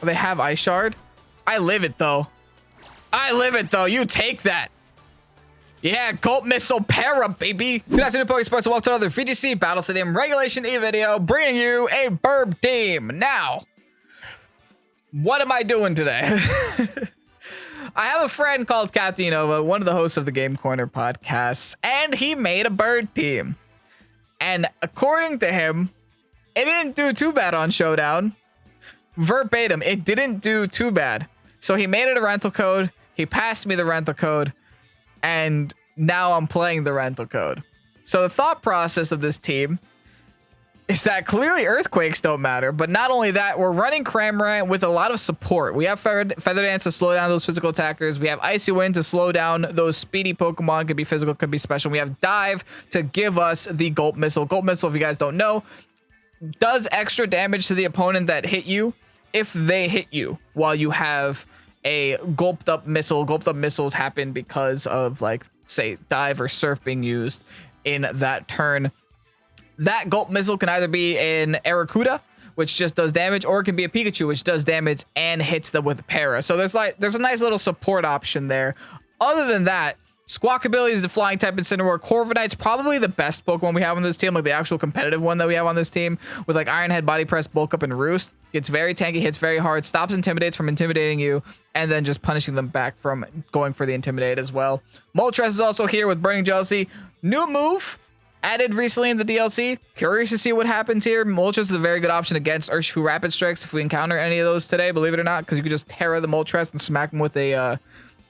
They have Ice Shard. I live it though. I live it though. You take that. Yeah, Gulp Missile Para, baby. Good afternoon, Pokésports. Welcome to another VGC Battle Stadium Regulation E video, bringing you a burb team. Now, what am I doing today? I have a friend called Captain Unova, one of the hosts of the Game Corner podcasts, and he made a bird team. And according to him, it didn't do too bad on Showdown. Verbatim, it didn't do too bad. So he made it a rental code. He passed me the rental code. And now I'm playing the rental code. So the thought process of this team is that clearly earthquakes don't matter, but not only that, we're running Cramorant with a lot of support. We have Feather Dance to slow down those physical attackers. We have Icy Wind to slow down those speedy Pokemon. Could be physical, could be special. We have Dive to give us the Gulp Missile. Gulp Missile, if you guys don't know, does extra damage to the opponent that hit you if they hit you while you have a gulped up missile. Gulped up missiles happen because of, like, say, Dive or Surf being used in that turn. That Gulp Missile can either be an Arrokuda, which just does damage, or it can be a Pikachu, which does damage and hits them with a Para. So there's a nice little support option there. Other than that, Squawkabilly is the flying type Incineroar. Corviknight's probably the best Pokemon we have on this team, like the actual competitive one that we have on this team, with like Iron Head, Body Press, Bulk Up, and Roost. Gets very tanky, hits very hard, stops Intimidates from intimidating you, and then just punishing them back from going for the Intimidate as well. Moltres is also here with Burning Jealousy. New move added recently in the DLC. Curious to see what happens here. Moltres is a very good option against Urshifu Rapid Strikes if we encounter any of those today, believe it or not, because you can just Tera the Moltres and smack him with a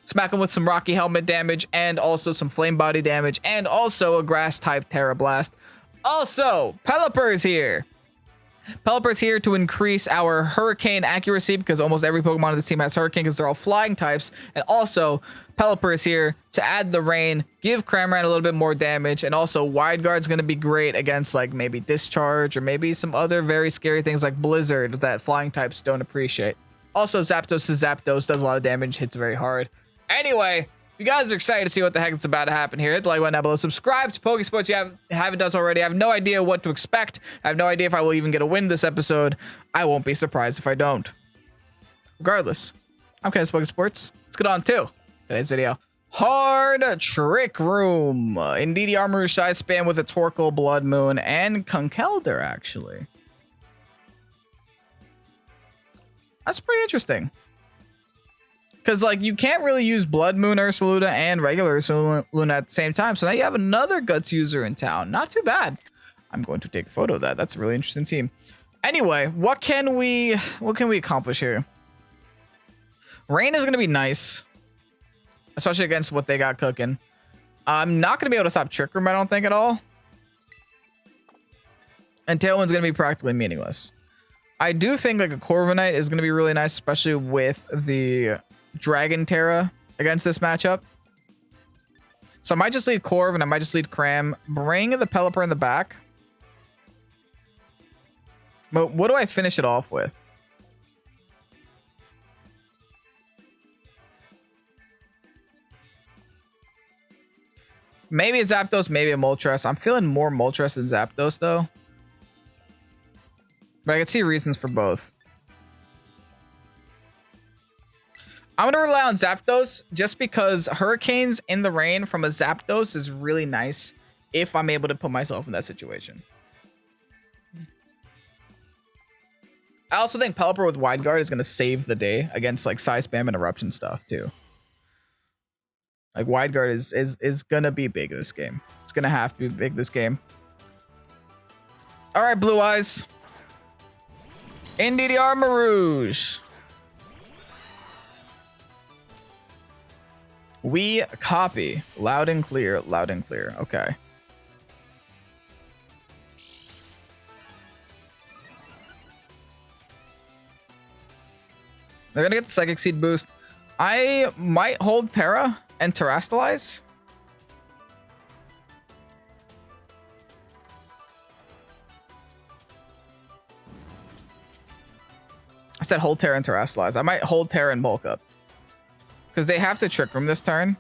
smack him with some Rocky Helmet damage, and also some Flame Body damage, and also a Grass type Tera Blast. Also, Pelipper is here. Pelipper is here to increase our Hurricane accuracy, because almost every Pokemon on this team has Hurricane because they're all flying types. And also, Pelipper is here to add the Rain, give Cramorant a little bit more damage, and also Wide Guard's going to be great against like maybe Discharge or maybe some other very scary things like Blizzard that flying types don't appreciate. Also, Zapdos is Zapdos, does a lot of damage, hits very hard. Anyway, if you guys are excited to see what the heck is about to happen here, hit the like button down below. Subscribe to Pokésports if you haven't done so already. I have no idea what to expect. I have no idea if I will even get a win this episode. I won't be surprised if I don't. Regardless, I'm Kenneth Pokésports. Let's get on to today's video. Hard Trick Room. Indeed, Armor Side Spam with a Torkoal, Blood Moon, and Conkeldurr, actually. That's pretty interesting. Because, like, you can't really use Blood Moon Ursaluna and regular Ursaluna at the same time. So now you have another Guts user in town. Not too bad. I'm going to take a photo of that. That's a really interesting team. Anyway, what can we accomplish here? Rain is going to be nice. Especially against what they got cooking. I'm not going to be able to stop Trick Room, I don't think, at all. And Tailwind's going to be practically meaningless. I do think, like, a Corviknight is going to be really nice, especially with the Dragon Tera against this matchup. So I might just lead Corv and I might just lead Cram. Bring the Pelipper in the back. But what do I finish it off with? Maybe a Zapdos, maybe a Moltres. I'm feeling more Moltres than Zapdos, though. But I can see reasons for both. I'm going to rely on Zapdos just because Hurricanes in the rain from a Zapdos is really nice if I'm able to put myself in that situation. I also think Pelipper with Wide Guard is going to save the day against like Size Spam and Eruption stuff too. Like Wide Guard is going to be big this game. It's going to have to be big this game. All right, Blue Eyes. Indeed, Rouge. We copy. Loud and clear, loud and clear. Okay. They're going to get the Psychic Seed boost. I might hold Tera and Terastalize. I said hold Tera and Terastalize. I might hold Tera and Bulk Up. Because they have to Trick Room this turn.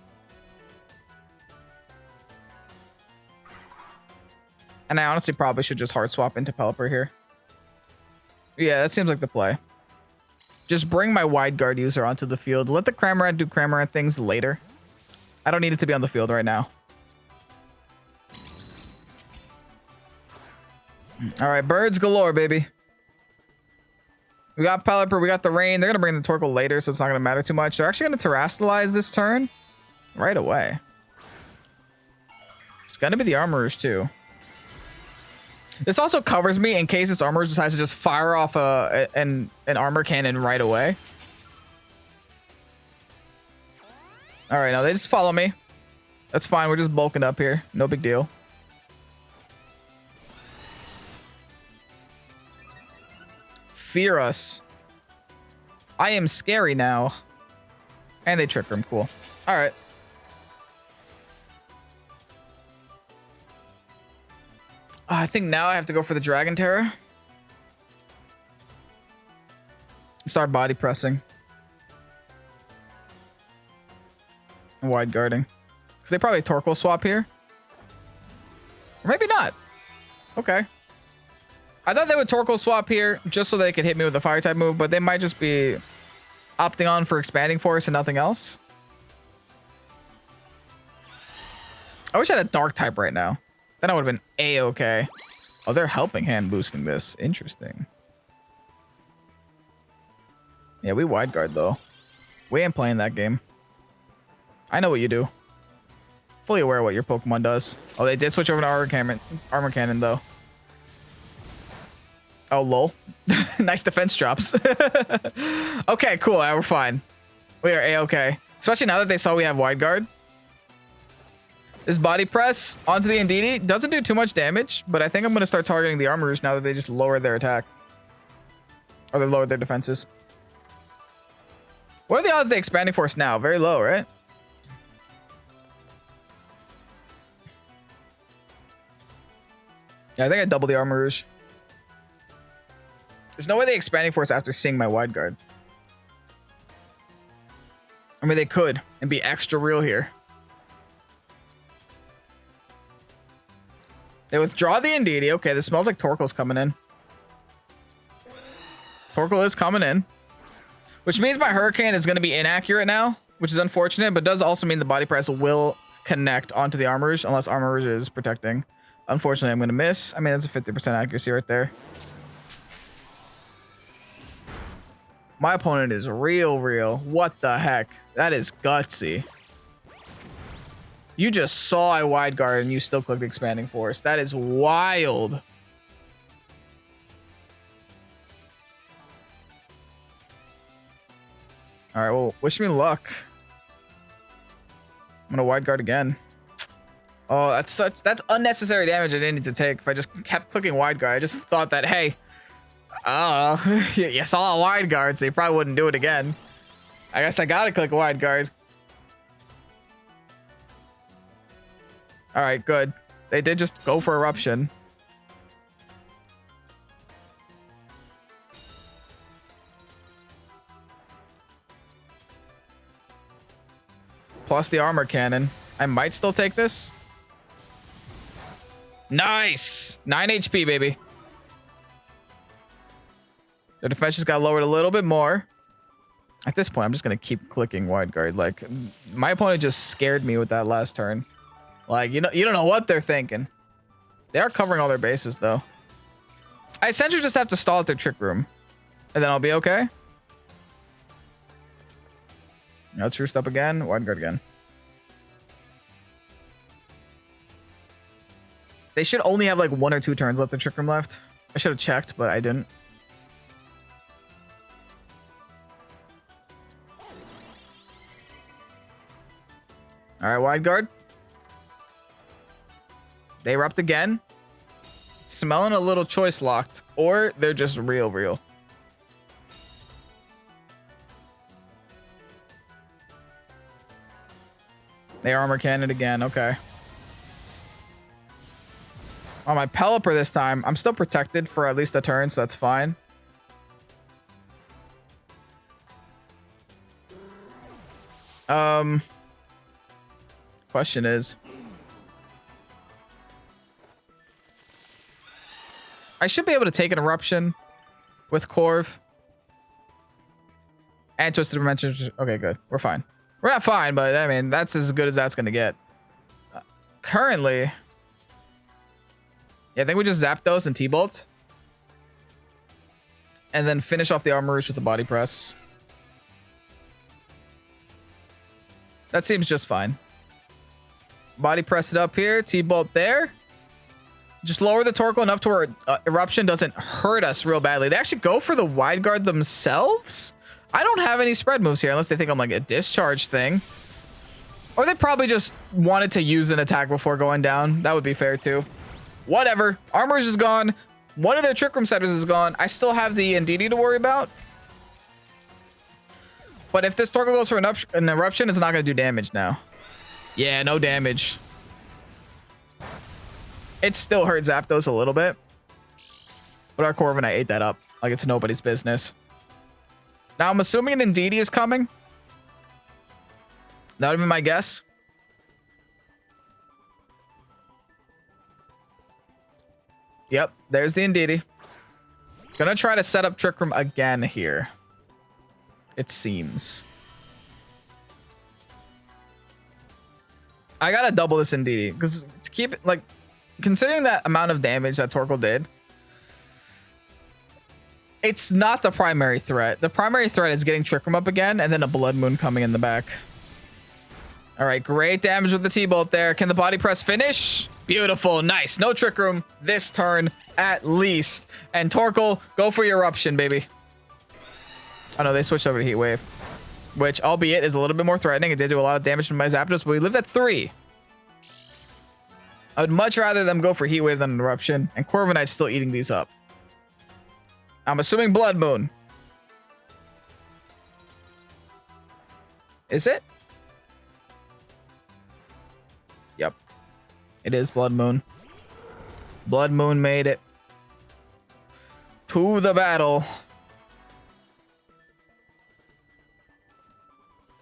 And I honestly probably should just hard swap into Pelipper here. Yeah, that seems like the play. Just bring my wide guard user onto the field. Let the Cramorant do Cramorant things later. I don't need it to be on the field right now. All right, birds galore, baby. We got Pelipper, we got the Rain. They're going to bring the Torkoal later, so it's not going to matter too much. They're actually going to Terrastalize this turn right away. It's going to be the Armorers, too. This also covers me in case this Armorers decides to just fire off an Armor Cannon right away. All right, now they just follow me. That's fine. We're just bulking up here. No big deal. Fear us. I am scary now. And they Trick Room. Cool. All right. I think now I have to go for the Dragon Tera. Start body pressing. And wide guarding. Because they probably Torkoal swap here. Or maybe not. Okay. I thought they would Torkoal swap here just so they could hit me with a fire type move, but they might just be opting on for Expanding Force and nothing else. I wish I had a dark type right now. Then I would have been A-okay. Oh, they're helping hand boosting this. Interesting. Yeah, we wide guard though. We ain't playing that game. I know what you do. Fully aware of what your Pokemon does. Oh, they did switch over to Armor Cannon though. Oh, lol. Nice defense drops. Okay, cool. We're fine. We are A-okay. Especially now that they saw we have wide guard. This body press onto the Indeedee doesn't do too much damage, but I think I'm going to start targeting the Armorers now that they just lowered their attack. Or they lowered their defenses. What are the odds they Expanding Force now? Very low, right? Yeah, I think I doubled the Armorers. There's no way they Expanding Force after seeing my wide guard. I mean, they could and be extra real here. They withdraw the Indeedee. Okay, this smells like Torkoal's coming in. Torkoal is coming in. Which means my Hurricane is going to be inaccurate now, which is unfortunate, but does also mean the body press will connect onto the Armorers unless Armorers is protecting. Unfortunately, I'm going to miss. I mean, that's a 50% accuracy right there. My opponent is real. What the heck? That is gutsy. You just saw I wide guard and you still clicked Expanding Force. That is wild. All right, well, wish me luck. I'm gonna wide guard again. Oh, that's unnecessary damage I didn't need to take. If I just kept clicking wide guard, I just thought that, hey, you saw a wide guard, so you probably wouldn't do it again. I guess I gotta click wide guard. All right, good. They did just go for Eruption. Plus the Armor Cannon. I might still take this. Nice! 9 HP, baby. Their defense just got lowered a little bit more. At this point, I'm just going to keep clicking wide guard. Like, my opponent just scared me with that last turn. Like, you don't know what they're thinking. They are covering all their bases, though. I essentially just have to stall at their Trick Room. And then I'll be okay. Now True Step again. Wide guard again. They should only have like 1 or 2 turns left in Trick Room left. I should have checked, but I didn't. All right, wide guard. They erupt again. Smelling a little choice locked, or they're just real. They Armor Cannon again. Okay. On my Pelipper this time, I'm still protected for at least a turn, so that's fine. Question is, I should be able to take an Eruption with Corv. And Twisted Dimensions. Okay, good. We're fine. We're not fine, but I mean, that's as good as that's going to get. Currently, yeah, I think we just Zapdos and T-Bolt. And then finish off the Armoroosh with the Body Press. That seems just fine. Body Press it up here. T-Bolt there. Just lower the Torkoal enough to where Eruption doesn't hurt us real badly. They actually go for the Wide Guard themselves. I don't have any spread moves here unless they think I'm like a discharge thing. Or they probably just wanted to use an attack before going down. That would be fair too. Whatever. Armoroosh is gone. One of their Trick Room setters is gone. I still have the Indeedee to worry about. But if this Torkoal goes for an Eruption, it's not going to do damage now. Yeah, no damage. It still hurt Zapdos a little bit. But our Corviknight ate that up. Like it's nobody's business. Now I'm assuming an Indeedee is coming. That would be my guess. Yep, there's the Indeedee. Gonna try to set up Trick Room again here. It seems. I gotta double this Indeedee because to keep it like considering that amount of damage that Torkoal did, it's not the primary threat. The primary threat is getting Trick Room up again and then a Blood Moon coming in the back. All right, great damage with the T-Bolt there. Can the Body Press finish? Beautiful, nice. No Trick Room this turn at least. And Torkoal, go for your Eruption, baby. Oh no, they switched over to Heat Wave, which albeit is a little bit more threatening. It did do a lot of damage to my Zapdos, but we lived at 3. I would much rather them go for Heat Wave than an Eruption, and Corviknight's still eating these up. I'm assuming Blood Moon. Is it? Yep. It is Blood Moon. Blood Moon made it to the battle.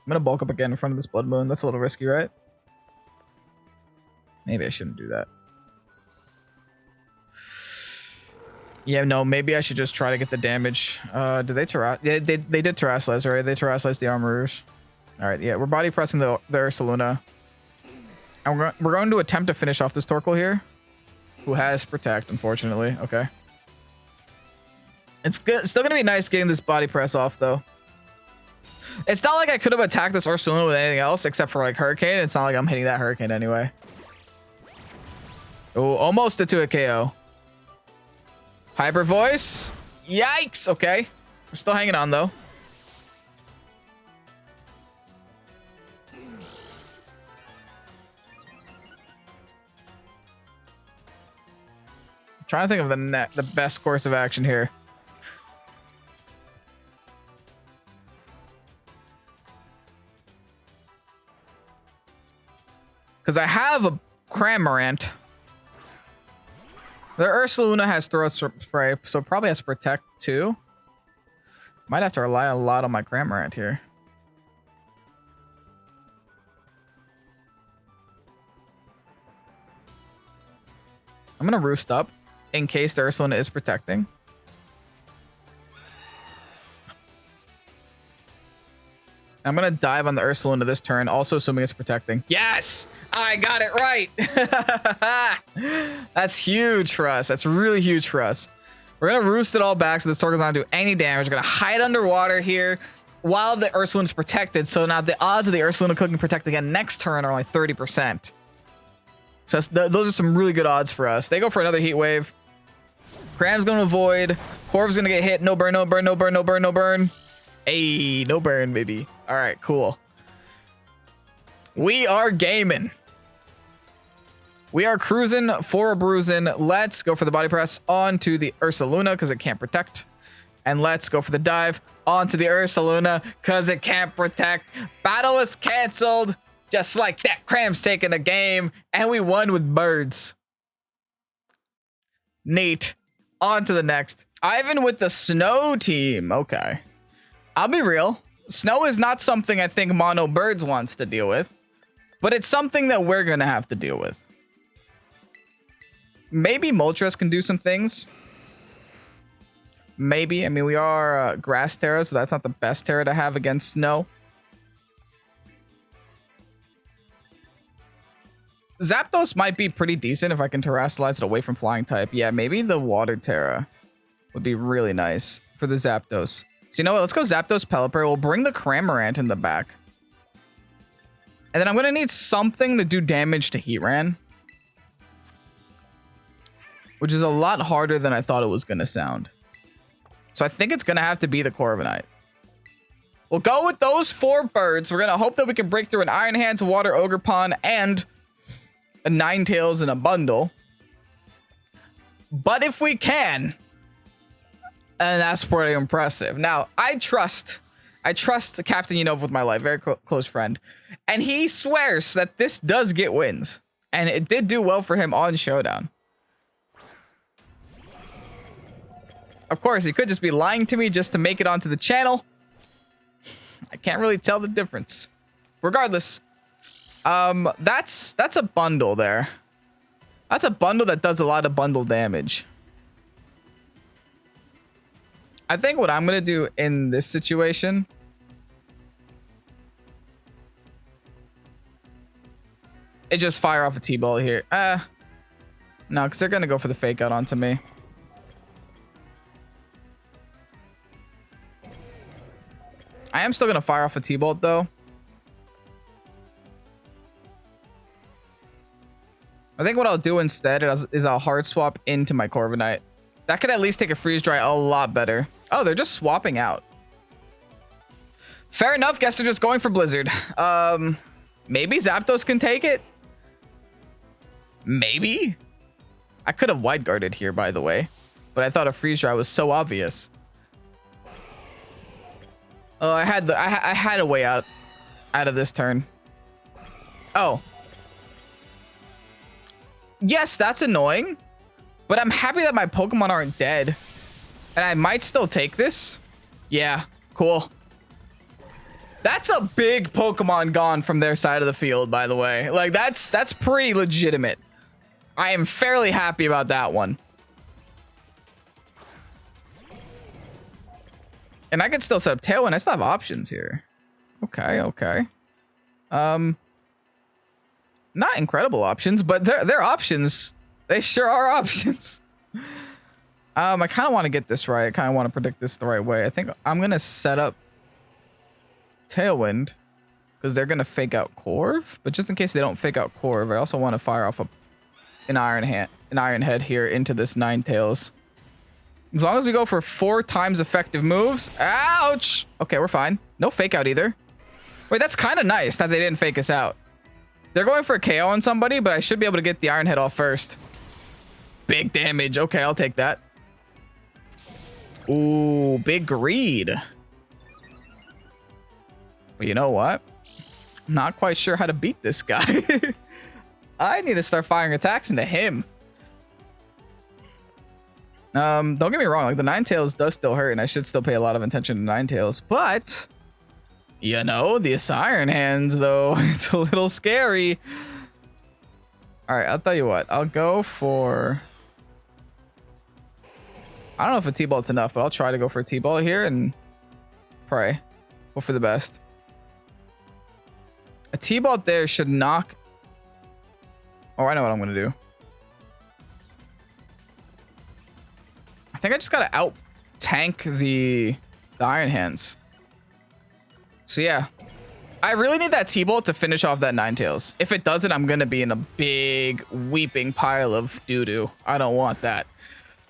I'm gonna bulk up again in front of this Blood Moon. That's a little risky, right? Maybe I shouldn't do that. Yeah, no, maybe I should just try to get the damage. Did they Terra? Yeah, they did Terrasilize, right? They Terrasilize the Armoroosh. All right, yeah, we're body pressing the Ursaluna. And we're going to attempt to finish off this Torkoal here, who has Protect, unfortunately. Okay. It's good. It's still gonna be nice getting this body press off, though. It's not like I could have attacked this Ursaluna with anything else except for like Hurricane. It's not like I'm hitting that Hurricane anyway. Oh, almost a 2-hit KO. Hyper Voice. Yikes. Okay. We're still hanging on, though. I'm trying to think of the best course of action here. Because I have a Cramorant. The Ursaluna has Throat Spray, so probably has Protect too. Might have to rely a lot on my Cramorant here. I'm going to Roost up in case the Ursaluna is protecting. I'm going to dive on the Ursaluna this turn, also assuming it's protecting. Yes! I got it right! That's huge for us. That's really huge for us. We're going to Roost it all back so this Torkoal's not going to do any damage. We're going to hide underwater here while the Ursaluna's protected. So now the odds of the Ursaluna clicking Protect again next turn are only 30%. So those are some really good odds for us. They go for another Heat Wave. Cram's going to avoid. Corv's going to get hit. No burn, no burn, no burn, no burn, no burn. Hey, no burn, baby. All right, cool. We are gaming. We are cruising for a bruising. Let's go for the body press onto the Ursaluna because it can't protect. And let's go for the dive onto the Ursaluna because it can't protect. Battle is canceled. Just like that, Cram's taking a game. And we won with birds. Neat. On to the next. Ivan with the Snow team. Okay. I'll be real. Snow is not something I think Mono Birds wants to deal with. But it's something that we're going to have to deal with. Maybe Moltres can do some things. Maybe. I mean, we are grass Tera, so that's not the best Tera to have against snow. Zapdos might be pretty decent if I can terrestrialize it away from flying type. Yeah, maybe the water Tera would be really nice for the Zapdos. So you know what? Let's go Zapdos Pelipper. We'll bring the Cramorant in the back. And then I'm going to need something to do damage to Heatran, which is a lot harder than I thought it was going to sound. So I think it's going to have to be the Corviknight. We'll go with those 4 birds. We're going to hope that we can break through an Iron Hands, Water Ogerpon, and a Ninetales in a bundle. But if we can, and that's pretty impressive. Now, I trust Captain Unova with my life, very close friend. And he swears that this does get wins. And it did do well for him on Showdown. Of course, he could just be lying to me just to make it onto the channel. I can't really tell the difference. Regardless, that's a bundle there. That's a bundle that does a lot of bundle damage. I think what I'm going to do in this situation is just fire off a T-ball here. No, because they're going to go for the fake out onto me. I am still going to fire off a T-bolt though. I think what I'll do instead is I'll hard swap into my Corviknight. That could at least take a freeze dry a lot better. Oh, they're just swapping out. Fair enough. Guess they're just going for Blizzard. Maybe Zapdos can take it. Maybe. I could have wide guarded here, by the way, but I thought a freeze dry was so obvious. Oh, I had a way out of this turn. Oh. Yes, that's annoying, but I'm happy that my Pokemon aren't dead. And I might still take this. Yeah, cool. That's a big Pokemon gone from their side of the field, by the way. Like, that's pretty legitimate. I am fairly happy about that one. And I can still set up Tailwind. I still have options here. Okay, okay. Not incredible options, but they're options. They sure are options. I kind of want to get this right. I kind of want to predict this the right way. I think I'm going to set up Tailwind because they're going to fake out Corv. But just in case they don't fake out Corv, I also want to fire off an Iron Head here into this Ninetales. As long as we go for 4 times effective moves. Ouch! Okay, we're fine. No fake out either. Wait, that's kind of nice that they didn't fake us out. They're going for a KO on somebody, but I should be able to get the Iron Head off first. Big damage. Okay, I'll take that. Ooh, big greed. But you know what? I'm not quite sure how to beat this guy. I need to start firing attacks into him. Don't get me wrong, like the Ninetales does still hurt, and I should still pay a lot of attention to Ninetales, but you know, this Iron Hands though, it's a little scary. All right, I'll tell you what, I'll go for, I don't know if a T-Ball's enough, but I'll try to go for a T-Ball here and pray. Hope for the best. A T-Ball there should knock. Oh, I know what I'm gonna do. I think I just gotta out tank the Iron Hands. So yeah, I really need that T-Ball to finish off that Ninetales. If it doesn't, I'm gonna be in a big weeping pile of doo-doo. I don't want that.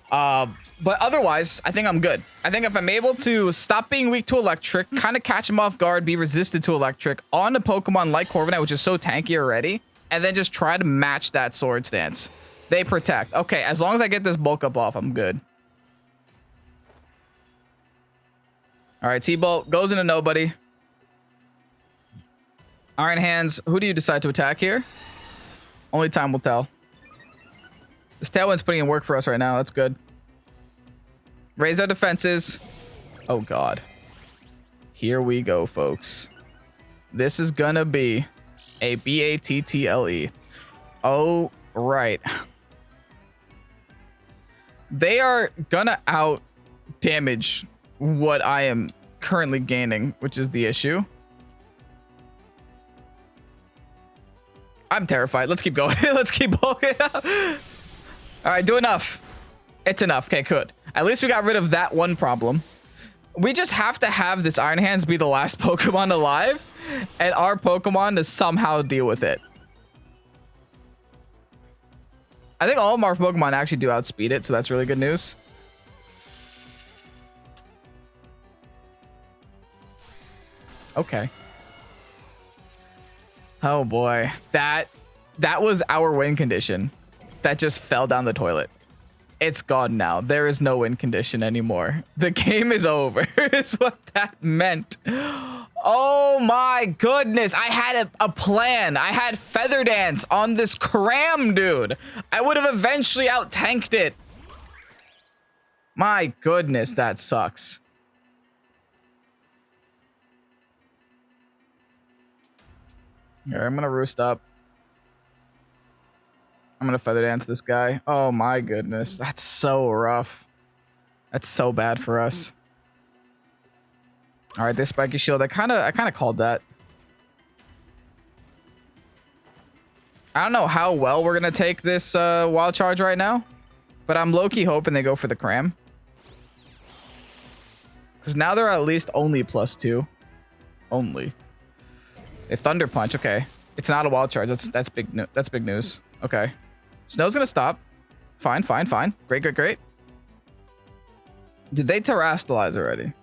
But otherwise, I think I'm good. I think if I'm able to stop being weak to electric, kind of catch him off guard, be resistant to electric on a Pokemon like Corviknight, which is so tanky already, and then just try to match that Sword Stance. They protect. Okay, as long as I get this bulk up off, I'm good. All right, T-Bolt goes into nobody. Iron Hands, who do you decide to attack here? Only time will tell. This Tailwind's putting in work for us right now. That's good. Raise our defenses. Oh, God. Here we go, folks. This is gonna be a BATTLE. Oh, right. They are gonna out damage what I am currently gaining, which is the issue. I'm terrified. Let's keep going. Let's keep going. All right, do enough. It's enough. Okay, good. At least we got rid of that one problem. We just have to have this Iron Hands be the last Pokemon alive, and our Pokemon to somehow deal with it. I think all of our Pokemon actually do outspeed it, so that's really good news. Okay. Oh boy, that was our win condition that just fell down the toilet. It's gone now. There is no win condition anymore. The game is over is what that meant. Oh my goodness. I had a plan. I had Feather Dance on this Cram, dude. I would have eventually out-tanked it. My goodness, that sucks. Here, I'm gonna roost up. I'm gonna Feather Dance this guy. Oh my goodness, that's so rough. That's so bad for us. All right, this Spiky Shield, I kind of called that. I don't know how well we're gonna take this Wild Charge right now, but I'm low-key hoping they go for the Cram. Because now they're at least only +2. Only. A Thunder Punch, okay. It's not a Wild Charge. That's big news. Okay. Snow's gonna stop. Fine. Great. Did they Terrastalize already?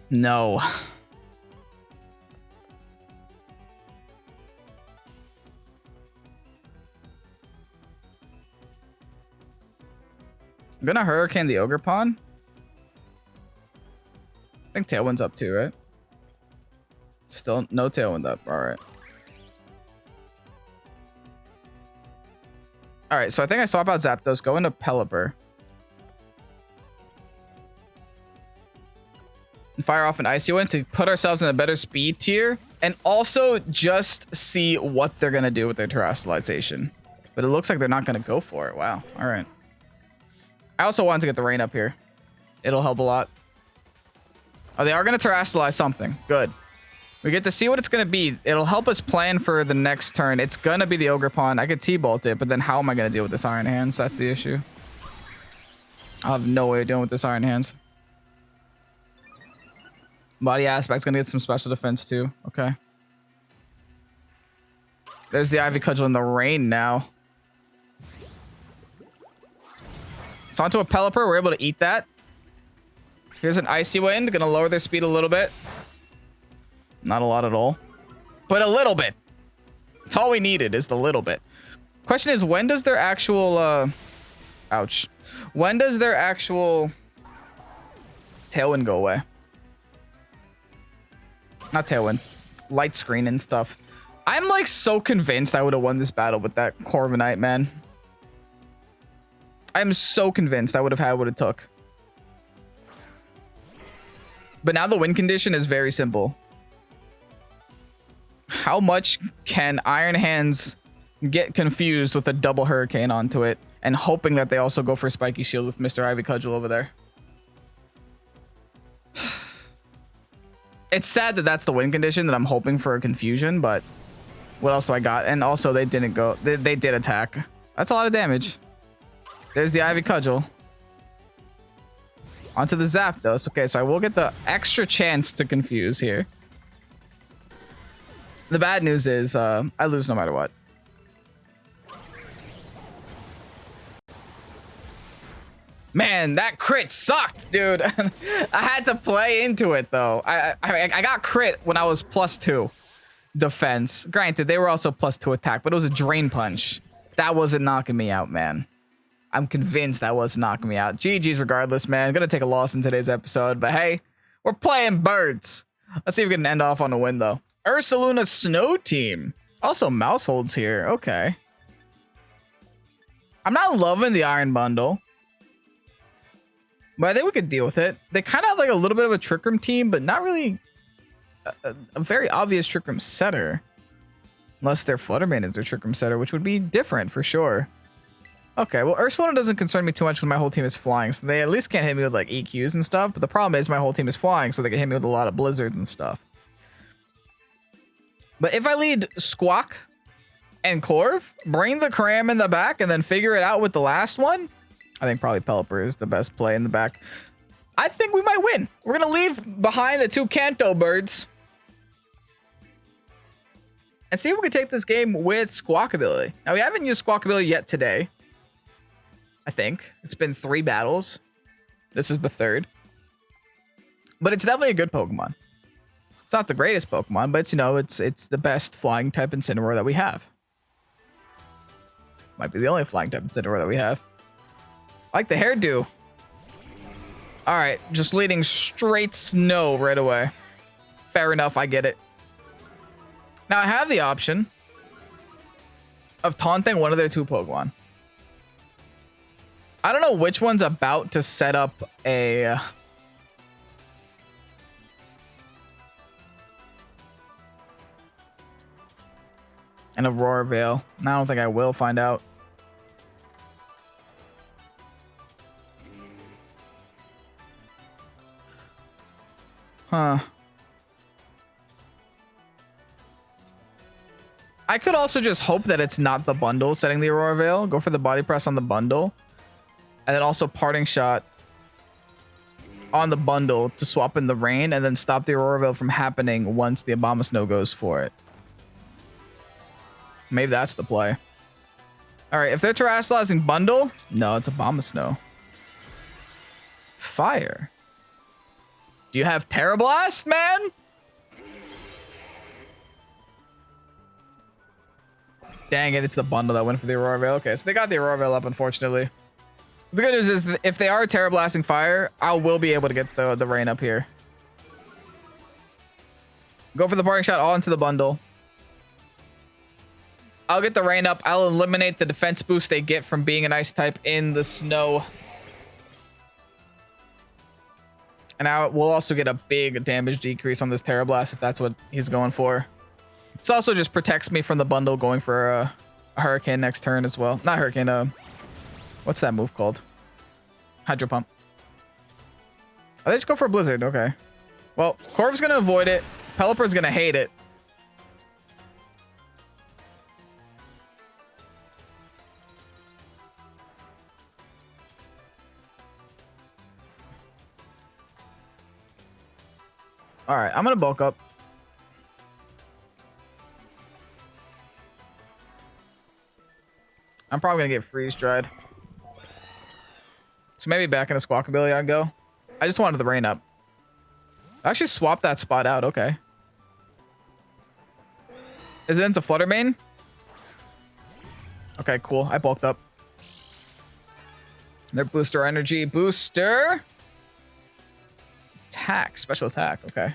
No. I'm gonna Hurricane the Ogre Pond. I think Tailwind's up too, right? Still no Tailwind up. All right. All right, so I think I swap out Zapdos, go into Pelipper. And fire off an Icy Wind to put ourselves in a better speed tier. And also just see what they're going to do with their Terrastalization. But it looks like they're not going to go for it. Wow. All right. I also wanted to get the rain up here. It'll help a lot. Oh, they are going to Terrastalize something. Good. We get to see what it's going to be. It'll help us plan for the next turn. It's going to be the Ogre Pond. I could T-Bolt it, but then how am I going to deal with this Iron Hands? That's the issue. I have no way of dealing with this Iron Hands. Body Aspect's going to get some special defense too. Okay. There's the Ivy Cudgel in the rain now. It's onto a Pelipper. We're able to eat that. Here's an Icy Wind. Going to lower their speed a little bit. Not a lot at all, but a little bit. It's all we needed is the little bit. Question is, when does their actual, ouch. When does their actual Tailwind go away? Not Tailwind. Light Screen and stuff. I'm like so convinced I would have won this battle with that Corviknight, man. I'm so convinced I would have had what it took. But now the win condition is very simple. How much can Iron Hands get confused with a double Hurricane onto it and hoping that they also go for Spiky Shield with Mr. Ivy Cudgel over there? It's sad that that's the win condition, that I'm hoping for a confusion, but what else do I got? And also they didn't go. They did attack. That's a lot of damage. There's the Ivy Cudgel. Onto the Zapdos. Okay, so I will get the extra chance to confuse here. The bad news is I lose no matter what. Man, that crit sucked, dude. I had to play into it, though. I got crit when I was +2 defense. Granted, they were also +2 attack, but it was a Drain Punch. That wasn't knocking me out, man. I'm convinced that was knocking me out. GG's regardless, man. I'm going to take a loss in today's episode, but hey, we're playing birds. Let's see if we can end off on a win, though. Ursaluna Snow Team. Also, Mousehold's here. Okay. I'm not loving the Iron Bundle, but I think we could deal with it. They kind of have like a little bit of a Trick Room team, but not really a very obvious Trick Room setter. Unless their Fluttermane is their Trick Room setter, which would be different for sure. Okay, well, Ursaluna doesn't concern me too much because my whole team is flying, so they at least can't hit me with like EQs and stuff. But the problem is my whole team is flying, so they can hit me with a lot of blizzards and stuff. But if I lead Squawk and Corv, bring the Cram in the back, and then figure it out with the last one, I think probably Pelipper is the best play in the back. I think we might win. We're going to leave behind the 2 Kanto birds and see if we can take this game with Squawkabilly. Now, we haven't used Squawkabilly yet today. I think it's been 3 battles. This is the 3rd, but it's definitely a good Pokemon. It's not the greatest Pokemon, but it's, you know, it's the best flying type Incineroar that we have. Might be the only flying type Incineroar that we have. I like the hairdo. All right, just leading straight snow right away. Fair enough, I get it. Now I have the option of taunting one of their 2 Pokemon. I don't know which one's about to set up an Aurora Veil. I don't think I will find out. Huh. I could also just hope that it's not the bundle setting the Aurora Veil. Go for the body press on the bundle. And then also parting shot on the bundle to swap in the rain and then stop the Aurora Veil from happening once the Abomasnow goes for it. Maybe that's the play. All right, if they're terrestrializing bundle, no, it's Abomasnow. Fire. Do you have Tera Blast, man? Dang it, it's the bundle that went for the Aurora Veil. Okay, so they got the Aurora Veil up, unfortunately. The good news is that if they are Tera Blasting Fire, I will be able to get the rain up here. Go for the parting shot all into the bundle. I'll get the rain up. I'll eliminate the defense boost they get from being an ice type in the snow. And now we'll also get a big damage decrease on this Tera Blast if that's what he's going for. This also just protects me from the bundle going for a Hurricane next turn as well. Not Hurricane, what's that move called? Hydro Pump. Oh, they just go for a Blizzard. Okay. Well, Corv's going to avoid it. Pelipper's going to hate it. All right, I'm going to bulk up. I'm probably going to get freeze dried. So maybe back into Squawkabilly I'd go. I just wanted the rain up. I actually swapped that spot out. Okay. Is it into Flutter Mane? Okay, cool. I bulked up. Their booster energy. Booster. Attack. Special attack. Okay.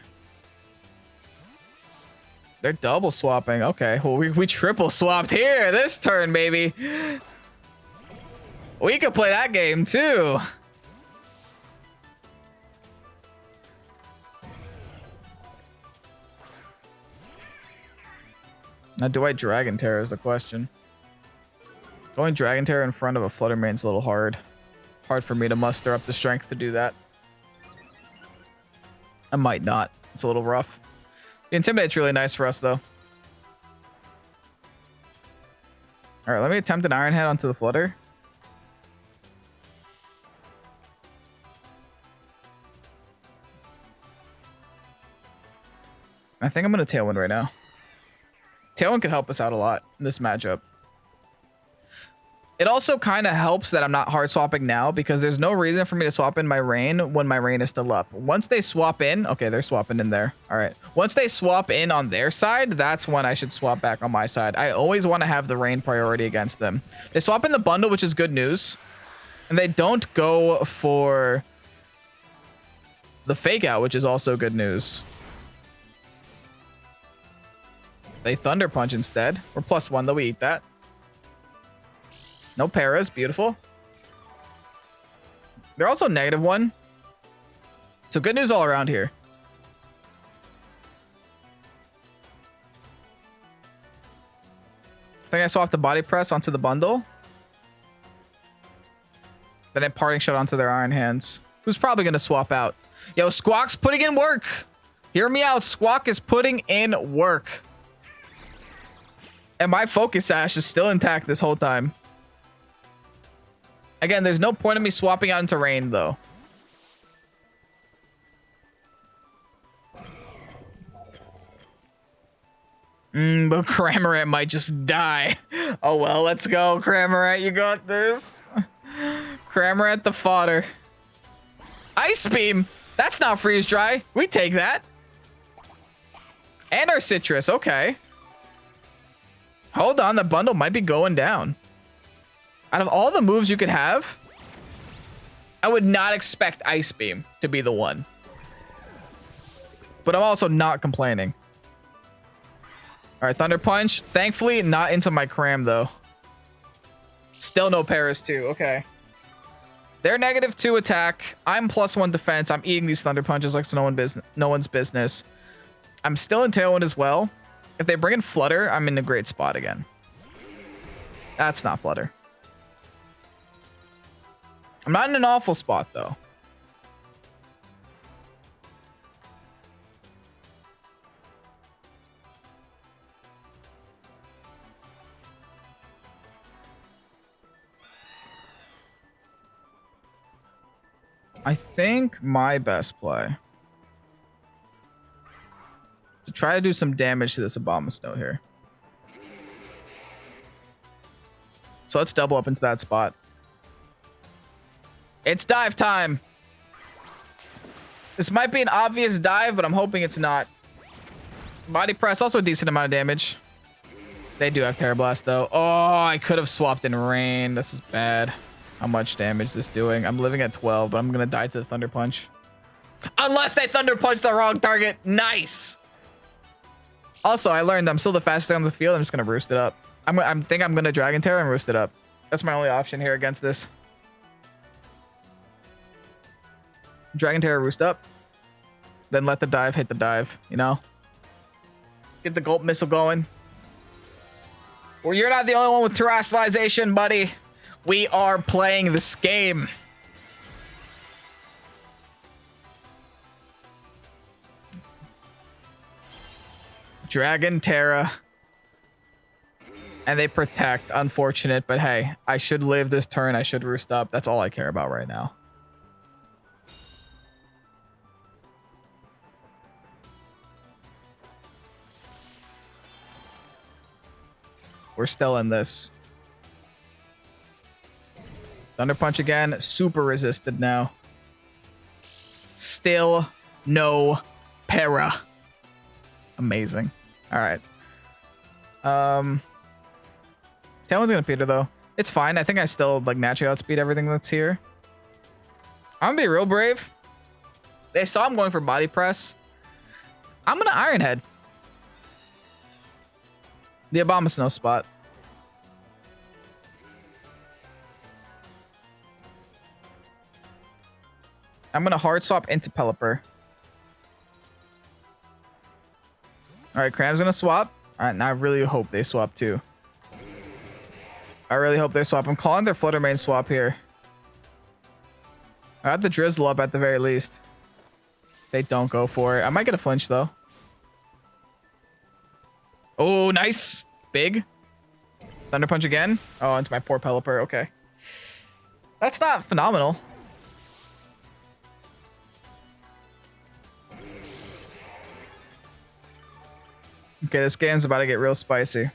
They're double swapping. Okay. Well, we triple swapped here this turn, baby. We could play that game too. Now, do I Dragon Tera is the question. Going Dragon Tera in front of a Flutter Mane's a little hard. Hard for me to muster up the strength to do that. I might not. It's a little rough. The Intimidate's really nice for us, though. All right, let me attempt an Iron Head onto the Flutter. I think I'm going to Tailwind right now. Tailwind could help us out a lot in this matchup. It also kind of helps that I'm not hard swapping now because there's no reason for me to swap in my rain when my rain is still up. Once they swap in, okay, they're swapping in there. All right. Once they swap in on their side, that's when I should swap back on my side. I always want to have the rain priority against them. They swap in the bundle, which is good news. And they don't go for the fake out, which is also good news. They Thunder Punch instead. We're +1 though, we eat that. No paras, beautiful. They're also -1. So good news all around here. I think I swapped the body press onto the bundle. Then a parting shot onto their Iron Hands. Who's probably going to swap out? Yo, Squawk's putting in work. Hear me out. Squawk is putting in work. And my focus Sash is still intact this whole time. Again, there's no point in me swapping out into rain, though. But Cramorant might just die. Oh, well, let's go, Cramorant. You got this. Cramorant the fodder. Ice Beam. That's not freeze dry. We take that. And our Sitrus. Okay. Hold on. The bundle might be going down. Out of all the moves you could have, I would not expect Ice Beam to be the one. But I'm also not complaining. All right, Thunder Punch. Thankfully, not into my Cram, though. Still no Paras, too. Okay. They're -2 attack. I'm +1 defense. I'm eating these Thunder Punches like it's no one's business. I'm still in Tailwind as well. If they bring in Flutter, I'm in a great spot again. That's not Flutter. I'm not in an awful spot, though. I think my best play to try to do some damage to this Abomasnow here. So let's double up into that spot. It's dive time. This might be an obvious dive, but I'm hoping it's not. Body press, also a decent amount of damage. They do have Terra Blast, though. Oh, I could have swapped in rain. This is bad. How much damage is this doing? I'm living at 12, but I'm going to die to the Thunder Punch. Unless they Thunder Punch the wrong target. Nice. Also, I learned I'm still the fastest on the field. I'm just going to roost it up. I think I'm going to Dragon Terra and roost it up. That's my only option here against this. Dragon Terra roost up. Then let the dive hit the dive, you know? Get the Gulp missile going. Well, you're not the only one with terrestrialization, buddy. We are playing this game. Dragon Terra. And they protect. Unfortunate, but hey, I should live this turn. I should roost up. That's all I care about right now. We're still in this. Thunder Punch again. Super resisted now. Still no para. Amazing. All right. Tailwind's gonna Peter though. It's fine. I think I still like naturally outspeed everything that's here. I'm gonna be real brave. They saw I'm going for body press. I'm gonna Iron Head. The Abomasnow spot. I'm gonna hard swap into Pelipper. Alright, Cram's gonna swap. Alright, now I really hope they swap too. I really hope they swap. I'm calling their Flutter Mane swap here. I have the Drizzle up at the very least. They don't go for it. I might get a flinch though. Oh, nice. Big. Thunder Punch again. Oh, into my poor Pelipper. Okay. That's not phenomenal. Okay, this game's about to get real spicy.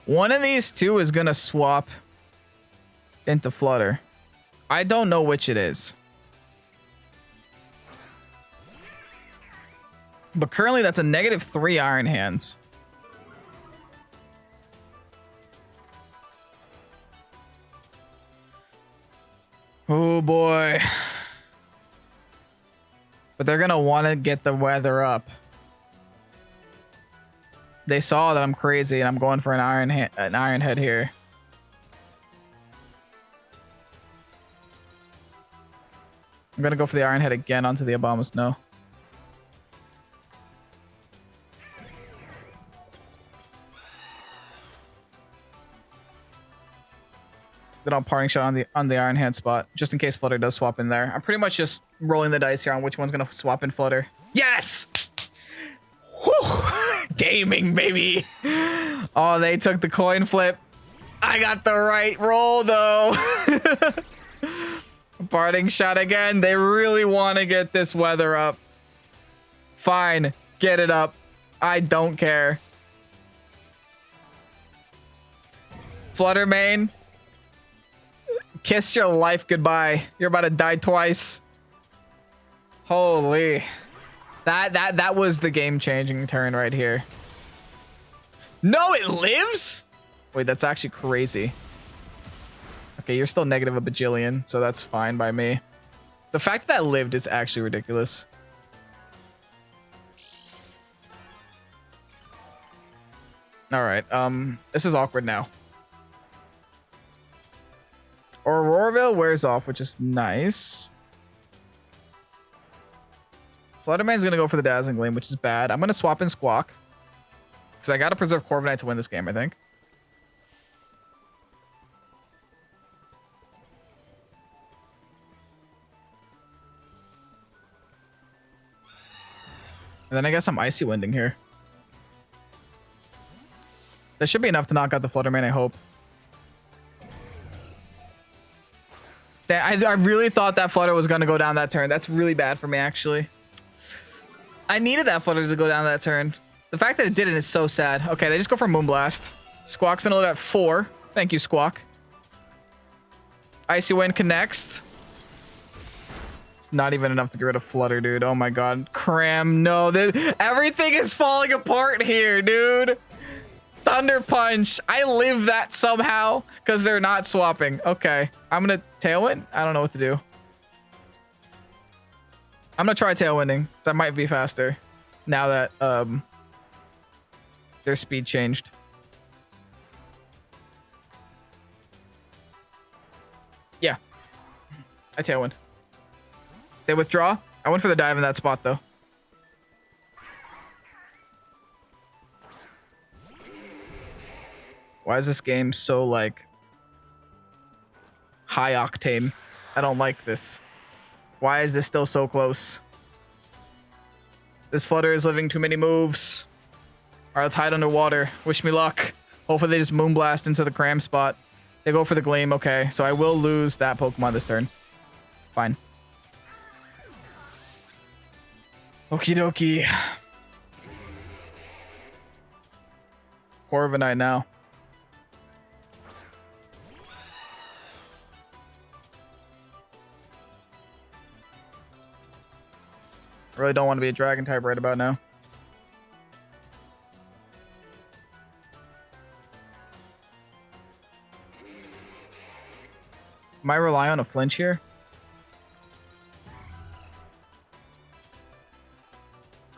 One of these two is going to swap into Flutter. I don't know which it is. But currently that's a -3 Iron Hands. Oh boy. But they're going to want to get the weather up. They saw that I'm crazy and I'm going for an Iron Head here. I'm going to go for the Iron Head again onto the Abomasnow. Then on parting shot on the Iron Hand spot, just in case Flutter does swap in there. I'm pretty much just rolling the dice here on which one's gonna swap in Flutter. Yes! Whew. Gaming, baby. Oh, they took the coin flip. I got the right roll, though. Parting shot again. They really want to get this weather up. Fine. Get it up. I don't care. Flutter main. Kiss your life goodbye. You're about to die twice. Holy. That was the game-changing turn right here. No, it lives? Wait, that's actually crazy. Okay, you're still negative a bajillion, so that's fine by me. The fact that lived is actually ridiculous. All right, this is awkward now. Auroraville wears off, which is nice. Flutterman's gonna go for the Dazzling Gleam, which is bad. I'm gonna swap in Squawk. Because I gotta preserve Corviknight to win this game, I think. And then I guess I'm Icy Winding here. That should be enough to knock out the Flutterman, I hope. I really thought that Flutter was going to go down that turn. That's really bad for me, actually. I needed that Flutter to go down that turn. The fact that it didn't is so sad. Okay, they just go for Moonblast. Squawk's going to live at 4. Thank you, Squawk. Icy Wind connects. It's not even enough to get rid of Flutter, dude. Oh my god. Cram, no. Everything is falling apart here, dude. Thunder Punch. I live that somehow because they're not swapping. Okay. I'm going to Tailwind. I don't know what to do. I'm going to try Tailwinding because I might be faster now that their speed changed. Yeah. I Tailwind. They withdraw. I went for the dive in that spot, though. Why is this game so, like, high octane? I don't like this. Why is this still so close? This Flutter is living too many moves. All right, let's hide underwater. Wish me luck. Hopefully they just Moonblast into the Cram spot. They go for the Gleam. Okay, so I will lose that Pokemon this turn. Fine. Okie dokie. Corviknight now. I really don't want to be a Dragon type right about now. Am I rely on a flinch here?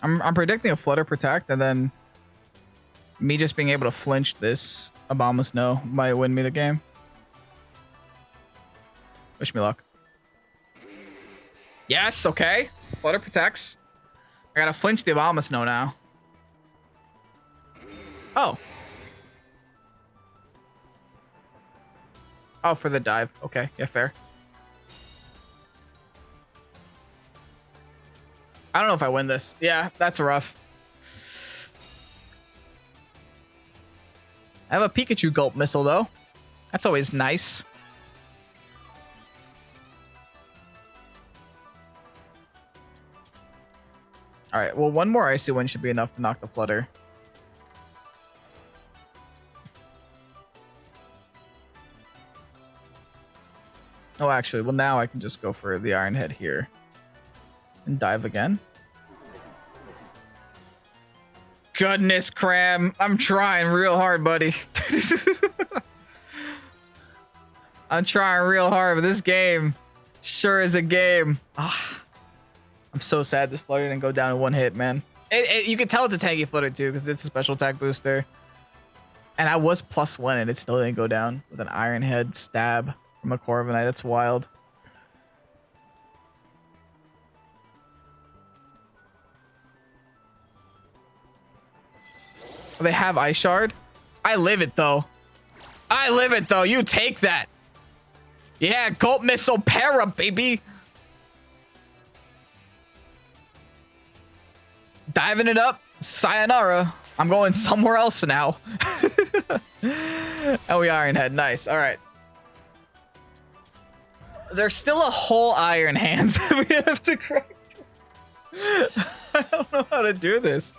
I'm predicting a Flutter Protect, and then me just being able to flinch this Abominable Snow might win me the game. Wish me luck. Yes, okay. Flutter protects. I gotta flinch the Abominable Snow now. Oh. Oh, for the dive. Okay, yeah, fair. I don't know if I win this. Yeah, that's rough. I have a Pikachu Gulp missile, though. That's always nice. All right, well, one more Icy Wind should be enough to knock the Flutter. Oh, actually, well, now I can just go for the Iron Head here and dive again. Goodness, Cram. I'm trying real hard, buddy. I'm trying real hard, but this game sure is a game. Ah. I'm so sad this Flutter didn't go down in one hit, man. You can tell it's a tanky Flutter too because it's a special attack booster. And I was +1 and it still didn't go down with an Iron Head stab from a Corviknight. That's wild. They have Ice Shard. I live it though. I live it though. You take that. Yeah, Gulp Missile Para, baby. Diving it up. Sayonara. I'm going somewhere else now. Oh, we Iron Head. Nice. All right. There's still a whole Iron Hands we have to crack. I don't know how to do this.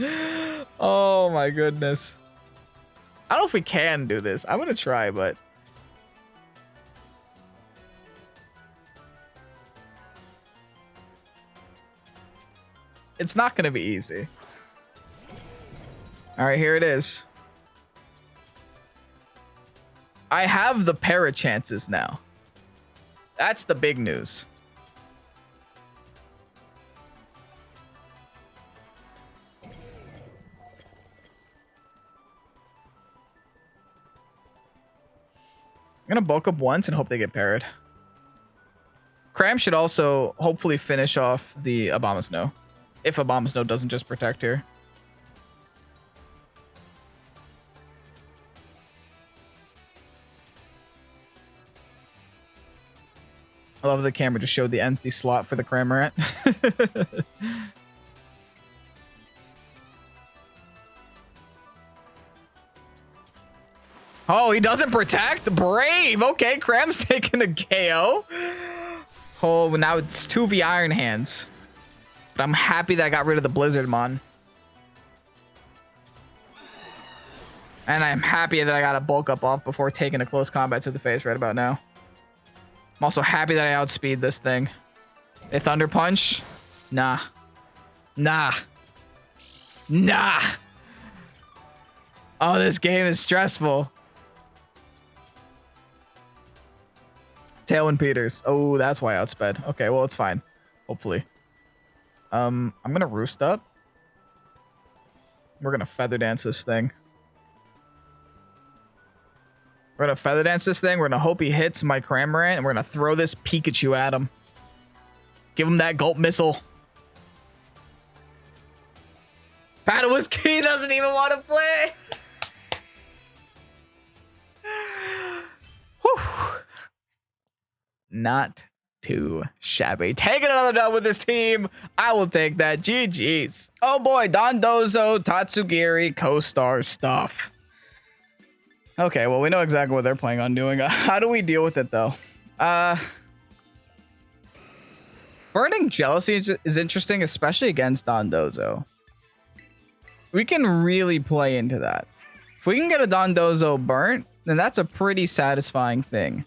Oh my goodness. I don't know if we can do this. I'm gonna try, but it's not gonna be easy. All right, here it is. I have the para chances now. That's the big news. I'm gonna bulk up once and hope they get parried. Cram should also hopefully finish off the Abomasnow. If Abomasnow doesn't just protect here. I love the camera just showed the empty slot for the Cramorant. Oh, he doesn't protect? Brave. Okay, Cram's taking a KO. Oh, now it's 2v Iron Hands. But I'm happy that I got rid of the Blizzard Mon. And I'm happy that I got a bulk up off before taking a close combat to the face right about now. I'm also happy that I outspeed this thing. A Thunder Punch? Nah. Nah. Nah. Oh, this game is stressful. Tailwind Peters. Oh, that's why I outsped. Okay, well, it's fine. Hopefully. I'm gonna Roost up. We're gonna Feather Dance this thing. We're gonna Feather Dance this thing. We're gonna hope he hits my Cramorant, and we're gonna throw this Pikachu at him. Give him that Gulp Missile. Padawiski doesn't even want to play. Whew. Not too shabby. Taking another dub with this team. I will take that. GG's. Oh boy, Dondozo, Tatsugiri, co-star stuff. Okay, well, we know exactly what they're planning on doing. How do we deal with it, though? Burning Jealousy is interesting, especially against Dondozo. We can really play into that. If we can get a Dondozo burnt, then that's a pretty satisfying thing.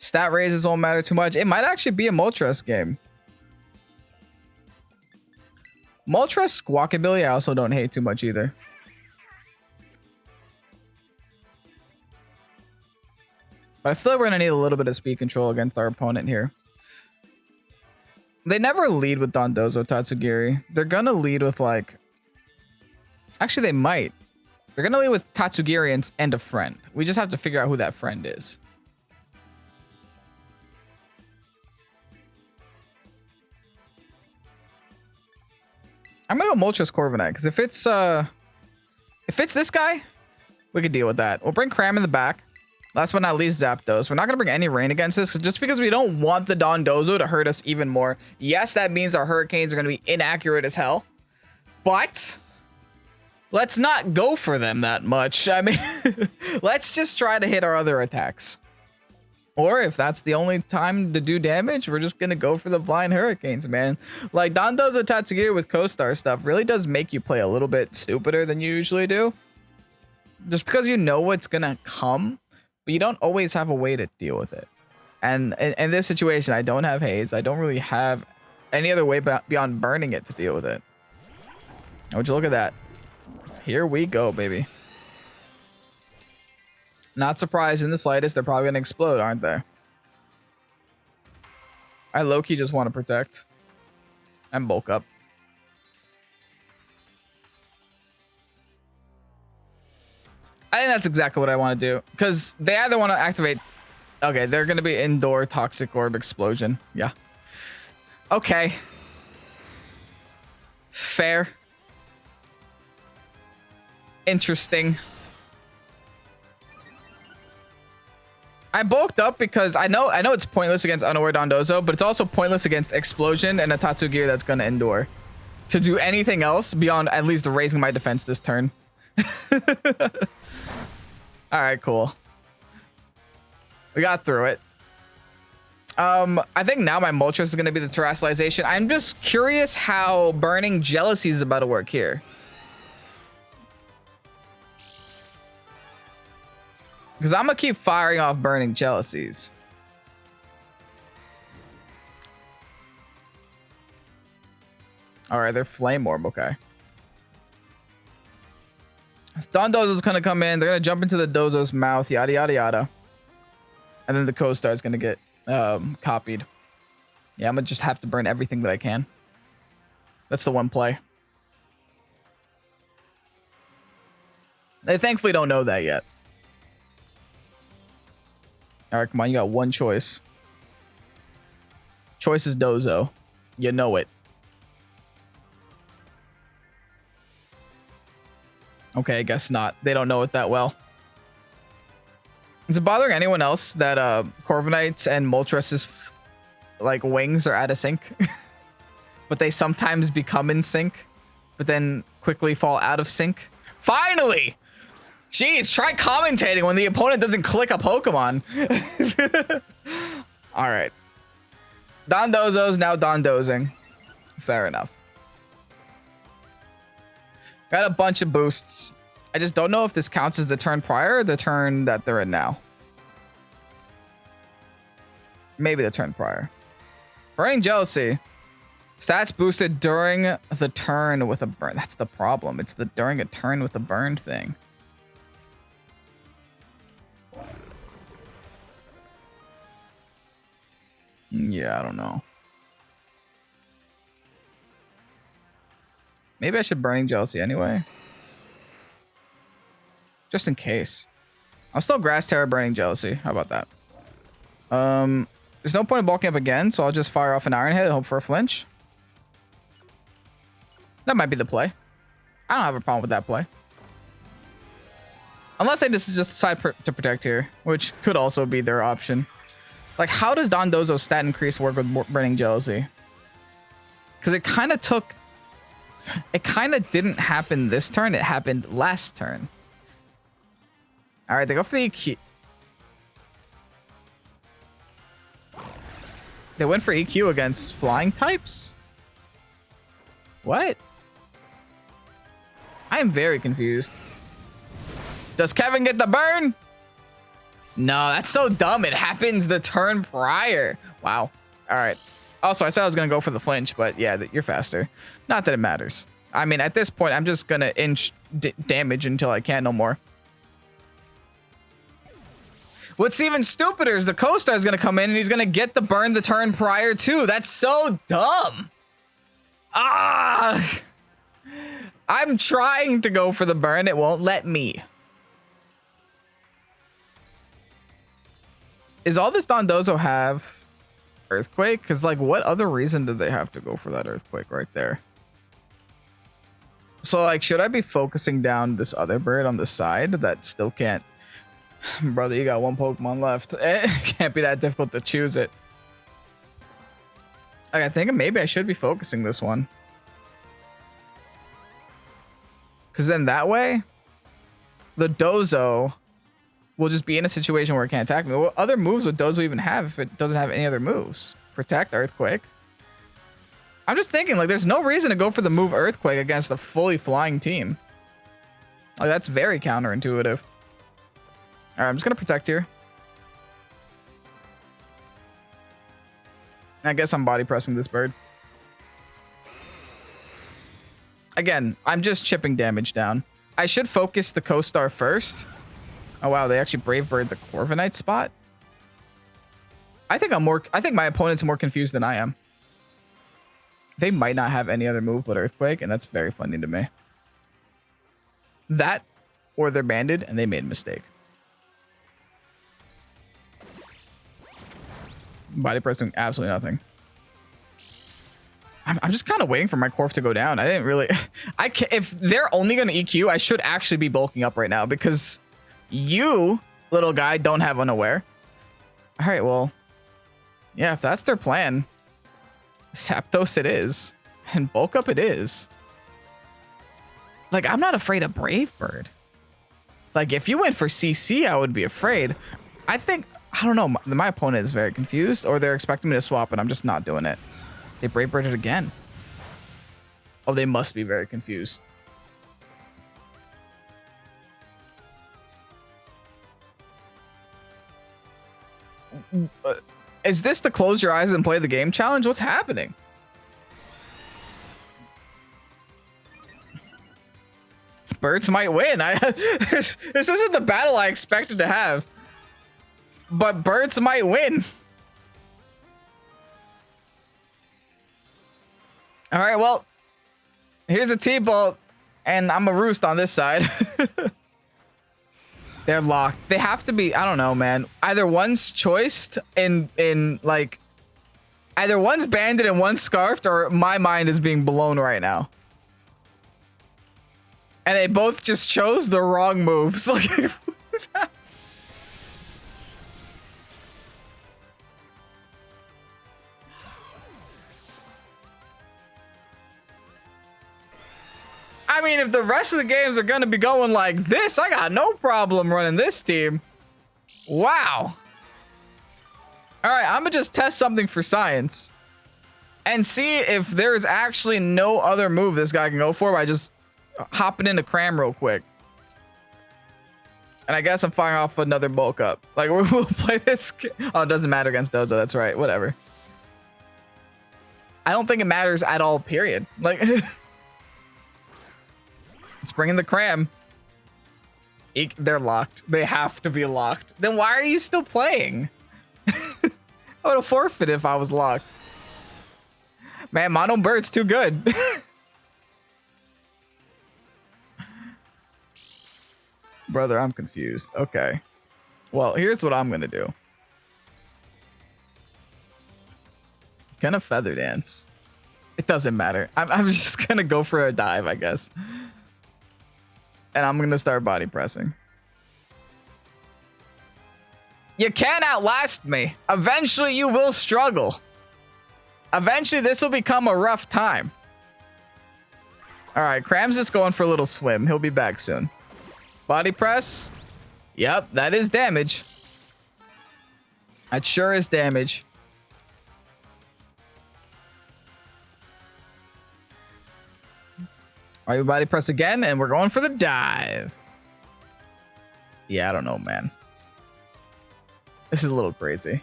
Stat raises won't matter too much. It might actually be a Moltres game. Moltres Squawkabilly, I also don't hate too much either. But I feel like we're going to need a little bit of speed control against our opponent here. They never lead with Dondozo Tatsugiri. They're going to lead with like... Actually, they might. They're going to lead with Tatsugiri and a friend. We just have to figure out who that friend is. I'm gonna go Moltres Corviknight, because if it's this guy, we could deal with that. We'll bring Cram in the back. Last but not least, Zapdos. We're not gonna bring any rain against this, just because we don't want the Dondozo to hurt us even more. Yes, that means our Hurricanes are gonna be inaccurate as hell, but let's not go for them that much. I mean, let's just try to hit our other attacks. Or if that's the only time to do damage, we're just going to go for the blind Hurricanes, man. Like, Dondozo Tatsugiri with co-star stuff really does make you play a little bit stupider than you usually do. Just because you know what's going to come, but you don't always have a way to deal with it. And in this situation, I don't have Haze. I don't really have any other way beyond burning it to deal with it. Would you look at that? Here we go, baby. Not surprised in the slightest. They're probably going to explode, aren't they? I low-key just want to protect. And bulk up. I think that's exactly what I want to do. Because they either want to activate... Okay, they're going to be indoor Toxic Orb Explosion. Yeah. Okay. Fair. Interesting. I bulked up because I know it's pointless against Unaware Dondozo, but it's also pointless against Explosion and a Tatsugear that's going to endure. To do anything else beyond at least raising my defense this turn. All right, cool. We got through it. I think now my Moltres is going to be the Terrestrialization. I'm just curious how Burning Jealousy is about to work here. Because I'm going to keep firing off Burning Jealousies. All right, they're Flame Orb. Okay. Dondozo's going to come in. They're going to jump into the Dozo's mouth. Yada, yada, yada. And then the Co-Star is going to get copied. Yeah, I'm going to just have to burn everything that I can. That's the one play. They thankfully don't know that yet. All right, come on. You got one choice. Choice is Dozo. You know it. Okay, I guess not. They don't know it that well. Is it bothering anyone else that Corviknight's and Moltres' like wings are out of sync? But they sometimes become in sync, but then quickly fall out of sync? Finally! Jeez, try commentating when the opponent doesn't click a Pokemon. All right. Dondozo's now Dondozing. Fair enough. Got a bunch of boosts. I just don't know if this counts as the turn prior or the turn that they're in now. Maybe the turn prior. Burning Jealousy. Stats boosted during the turn with a burn. That's the problem. It's the during a turn with a burn thing. Yeah, I don't know. Maybe I should Burning Jealousy anyway. Just in case. I'll still Grass Tera Burning Jealousy. How about that? There's no point in bulking up again, so I'll just fire off an Iron Head and hope for a flinch. That might be the play. I don't have a problem with that play. Unless they just decide to protect here, which could also be their option. Like, how does Dondozo's stat increase work with Burning Jealousy? Because it kind of took... It kind of didn't happen this turn. It happened last turn. All right, they go for the EQ. They went for EQ against flying types? What? I am very confused. Does Kevin get the burn? No, that's so dumb. It happens the turn prior. Wow. All right. Also, I said I was going to go for the flinch, but yeah, you're faster. Not that it matters. I mean, at this point, I'm just going to inch damage until I can't no more. What's even stupider is the Co-Star is going to come in and he's going to get the burn the turn prior too. That's so dumb. Ah! I'm trying to go for the burn. It won't let me. Is all this Dondozo have Earthquake? Because, like, what other reason did they have to go for that Earthquake right there? So, like, should I be focusing down this other bird on the side that still can't? Brother, you got one Pokemon left. It can't be that difficult to choose it. Like, I think maybe I should be focusing this one. Because then that way, the Dozo will just be in a situation where it can't attack me. What other moves would Dozo even have if it doesn't have any other moves? Protect, Earthquake. I'm just thinking, like, there's no reason to go for the move Earthquake against a fully flying team. Like, that's very counterintuitive. All right, I'm just going to protect here. I guess I'm body pressing this bird. Again, I'm just chipping damage down. I should focus the Co-Star first. Oh wow, they actually Brave Bird the Corviknight spot. I think my opponent's more confused than I am. They might not have any other move but Earthquake, and that's very funny to me. That, or they're banded and they made a mistake. Body press doing absolutely nothing. I'm just kind of waiting for my Corf to go down. I didn't really... if they're only going to EQ, I should actually be bulking up right now because you, little guy, don't have Unaware. All right, well, yeah, if that's their plan, Zapdos it is, and bulk up it is. Like, I'm not afraid of Brave Bird. Like, if you went for CC, I would be afraid. I think, I don't know, my opponent is very confused, or they're expecting me to swap, and I'm just not doing it. They Brave Birded again. Oh, they must be very confused. Is this the close your eyes and play the game challenge? What's happening? Birds might win. This isn't the battle I expected to have. But birds might win. All right, well, here's a T-Bolt, and I'm a roost on this side. They're locked. They have to be, I don't know, man. Either one's choiced in like, either one's banded and one's scarfed, or my mind is being blown right now. And they both just chose the wrong moves. Like, what's that? I mean, if the rest of the games are going to be going like this, I got no problem running this team. Wow. All right, I'm going to just test something for science and see if there's actually no other move this guy can go for by just hopping into Cram real quick. And I guess I'm firing off another bulk up. Like, we'll play this. Oh, it doesn't matter against Dozo. That's right. Whatever. I don't think it matters at all, period. Like, let's bring in the Cram. They're locked. They have to be locked. Then why are you still playing? I would have forfeited if I was locked. Man, Mono Bird's too good. Brother, I'm confused. Okay. Well, here's what I'm going to do. Gonna Feather Dance. It doesn't matter. I'm just going to go for a dive, I guess. And I'm going to start body pressing. You can't outlast me. Eventually, you will struggle. Eventually, this will become a rough time. All right, Cram's just going for a little swim. He'll be back soon. Body press. Yep, that is damage. That sure is damage. All right, we body press again, and we're going for the dive. Yeah, I don't know, man. This is a little crazy.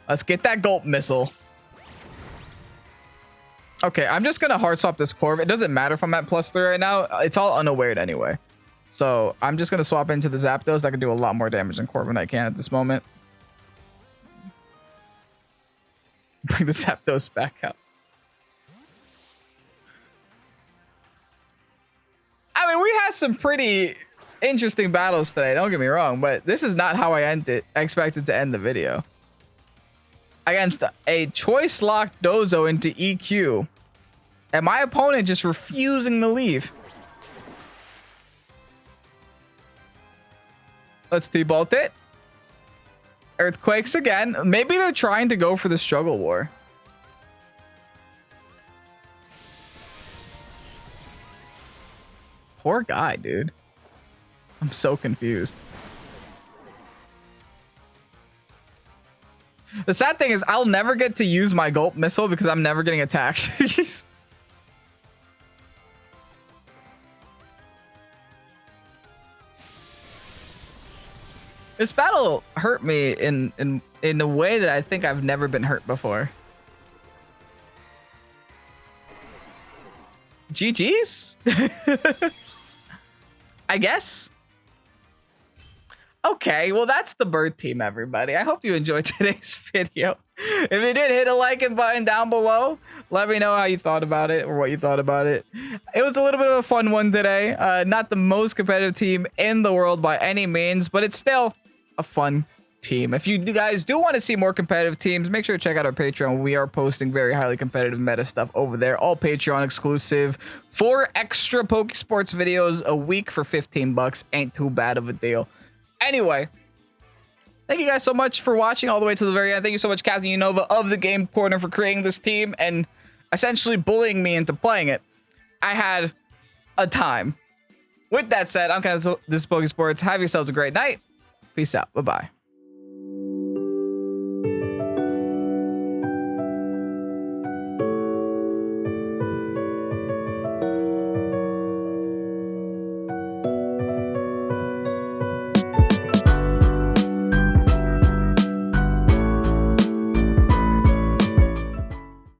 Let's get that Gulp missile. Okay, I'm just gonna hard swap this Corv. It doesn't matter if I'm at +3 right now. It's all unawared anyway. So I'm just gonna swap into the Zapdos. That can do a lot more damage than Corv than I can at this moment. Bring the Zapdos back out. I mean, we had some pretty interesting battles today, don't get me wrong, but this is not how I expected to end the video. Against a choice locked Dozo into EQ, and my opponent just refusing to leave. Let's debolt it. Earthquakes again. Maybe they're trying to go for the struggle war. Poor guy, dude. I'm so confused. The sad thing is I'll never get to use my Gulp missile because I'm never getting attacked. This battle hurt me in a way that I think I've never been hurt before. GG's? I guess. Okay, well, that's the bird team, everybody. I hope you enjoyed today's video. If you did, hit a like button down below. Let me know how you thought about it or what you thought about it. It was a little bit of a fun one today. Not the most competitive team in the world by any means, but it's still a fun team. If you guys do want to see more competitive teams, make sure to check out our Patreon. We are posting very highly competitive meta stuff over there. All Patreon exclusive. 4 extra Pokésports videos a week for 15 bucks. Ain't too bad of a deal. Anyway, thank you guys so much for watching all the way to the very end. Thank you so much, Captain Unova of the Game Corner, for creating this team and essentially bullying me into playing it. I had a time. With that said, I'm kind of this is Pokésports. Have yourselves a great night. Peace out. Bye-bye.